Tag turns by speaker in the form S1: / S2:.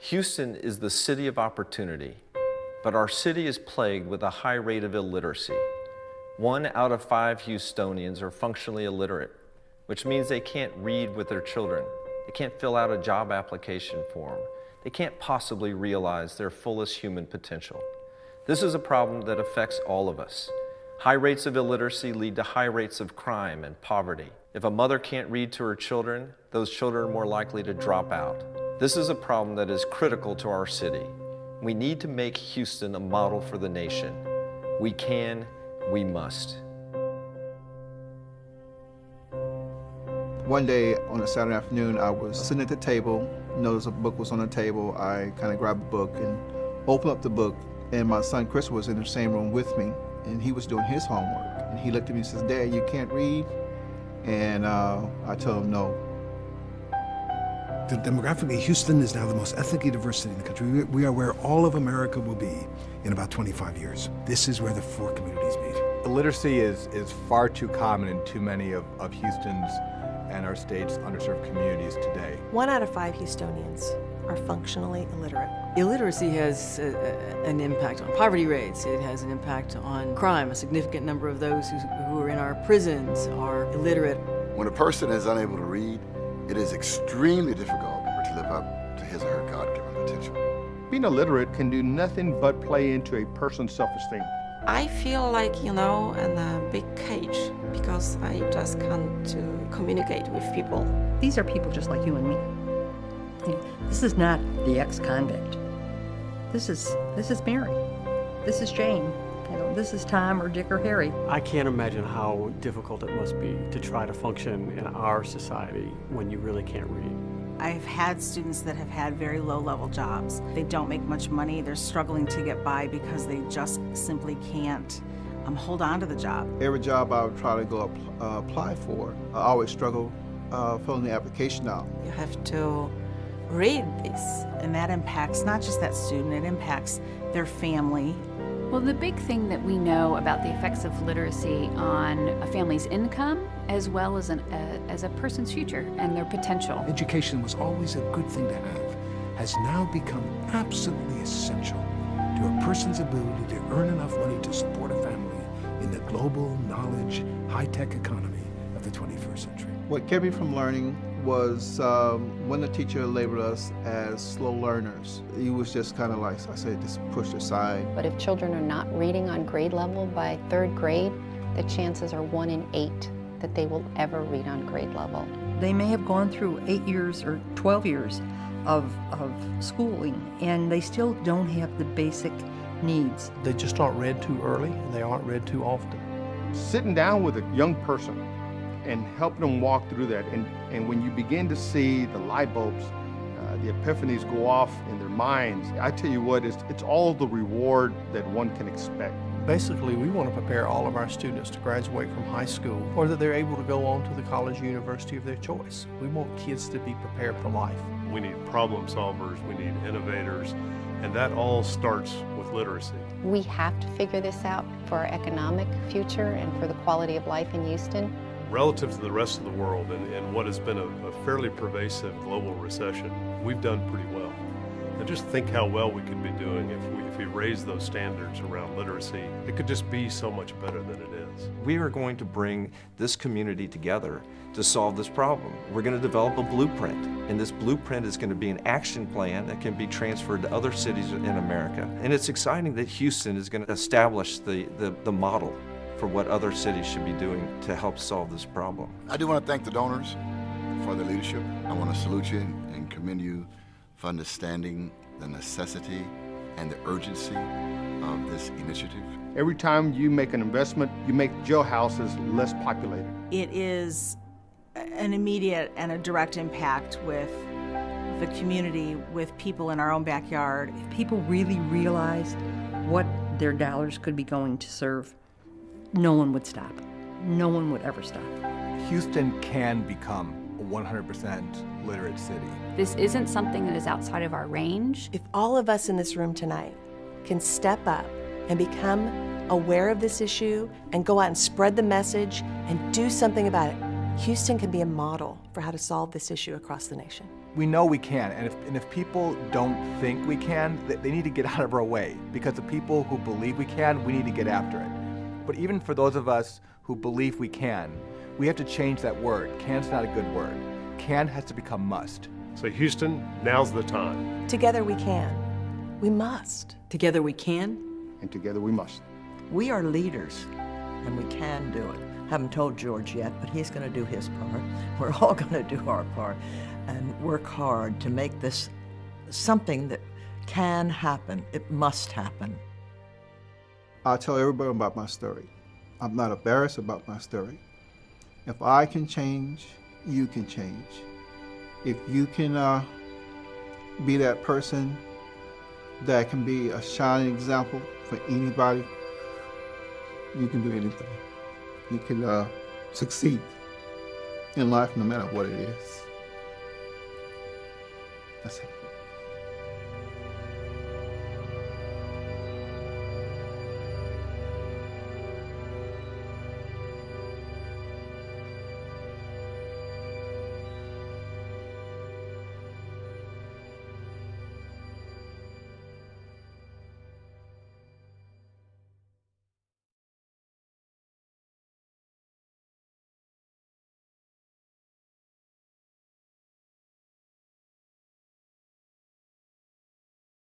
S1: Houston is the city of opportunity, but our city is plagued with a high rate of illiteracy. 1 out of 5 Houstonians are functionally illiterate, which means they can't read with their children. They can't fill out a job application form. They can't possibly realize their fullest human potential. This is a problem that affects all of us. High rates of illiteracy lead to high rates of crime and poverty. If a mother can't read to her children, those children are more likely to drop out. This is a problem that is critical to our city. We need to make Houston a model for the nation. We can, we must.
S2: One day on a Saturday afternoon, I was sitting at the table, noticed a book was on the table. I kind of grabbed the book and opened up the book, and my son Chris was in the same room with me, and he was doing his homework. And he looked at me and says, "Dad, you can't read?" And I told him no.
S3: Demographically, Houston is now the most ethnically diverse city in the country. We are where all of America will be in about 25 years. This is where the 4 communities meet.
S4: Illiteracy is far too common in too many of Houston's and our state's underserved communities today.
S5: 1 out of 5 Houstonians are functionally illiterate.
S6: Illiteracy has an impact on poverty rates. It has an impact on crime. A significant number of those who are in our prisons are illiterate.
S7: When a person is unable to read, it is extremely difficult to live up to his or her God-given potential.
S8: Being illiterate can do nothing but play into a person's self-esteem.
S9: I feel like, in a big cage because I just can't to communicate with people.
S10: These are people just like you and me. This is not the ex-convict. This is Mary. This is Jane. This is Tom or Dick or Harry.
S11: I can't imagine how difficult it must be to try to function in our society when you really can't read.
S12: I've had students that have had very low-level jobs. They don't make much money. They're struggling to get by because they just simply can't hold on to the job.
S2: Every job I would try to go apply for, I always struggle filling the application out.
S9: You have to read this.
S12: And that impacts not just that student, it impacts their family.
S13: Well, the big thing that we know about the effects of literacy on a family's income, as well as a person's future and their potential.
S3: Education was always a good thing to have, has now become absolutely essential to a person's ability to earn enough money to support a family in the global knowledge, high-tech economy of the 21st century.
S2: What kept me from learning was when the teacher labeled us as slow learners. He was just kind of like, I said, just pushed aside.
S14: But if children are not reading on grade level by 3rd grade, the chances are 1 in 8 that they will ever read on grade level.
S10: They may have gone through 8 years or 12 years of schooling, and they still don't have the basic needs.
S15: They just aren't read too early, and they aren't read too often.
S8: Sitting down with a young person and helping them walk through that, and when you begin to see the light bulbs, the epiphanies go off in their minds, I tell you what, it's all the reward that one can expect.
S15: Basically, we want to prepare all of our students to graduate from high school or that they're able to go on to the college or university of their choice. We want kids to be prepared for life.
S16: We need problem solvers, we need innovators, and that all starts with literacy.
S14: We have to figure this out for our economic future and for the quality of life in Houston.
S16: Relative to the rest of the world and what has been a fairly pervasive global recession, we've done pretty well. And just think how well we could be doing if we raise those standards around literacy. It could just be so much better than it is.
S1: We are going to bring this community together to solve this problem. We're going to develop a blueprint, and this blueprint is going to be an action plan that can be transferred to other cities in America. And it's exciting that Houston is going to establish the model for what other cities should be doing to help solve this problem.
S7: I do want to thank the donors for their leadership. I want to salute you and commend you for understanding the necessity and the urgency of this initiative.
S8: Every time you make an investment, you make jailhouses less populated.
S12: It is an immediate and a direct impact with the community, with people in our own backyard.
S10: If people really realized what their dollars could be going to serve, no one would stop. No one would ever stop.
S4: Houston can become a 100% literate city.
S13: This isn't something that is outside of our range.
S5: If all of us in this room tonight can step up and become aware of this issue and go out and spread the message and do something about it, Houston can be a model for how to solve this issue across the nation.
S4: we know we can, and if people don't think we can, they need to get out of our way, because the people who believe we can, we need to get after it. But even for those of us who believe we can, we have to change that word. Can's not a good word. Can has to become must.
S16: So Houston, now's the time.
S5: Together we can. We must.
S6: Together we can.
S8: And together we must.
S17: We are leaders, and we can do it. Haven't told George yet, but he's going to do his part. We're all going to do our part and work hard to make this something that can happen. It must happen.
S2: I tell everybody about my story. I'm not embarrassed about my story. If I can change, you can change. If you can be that person that can be a shining example for anybody, you can do anything. You can succeed in life no matter what it is. That's it.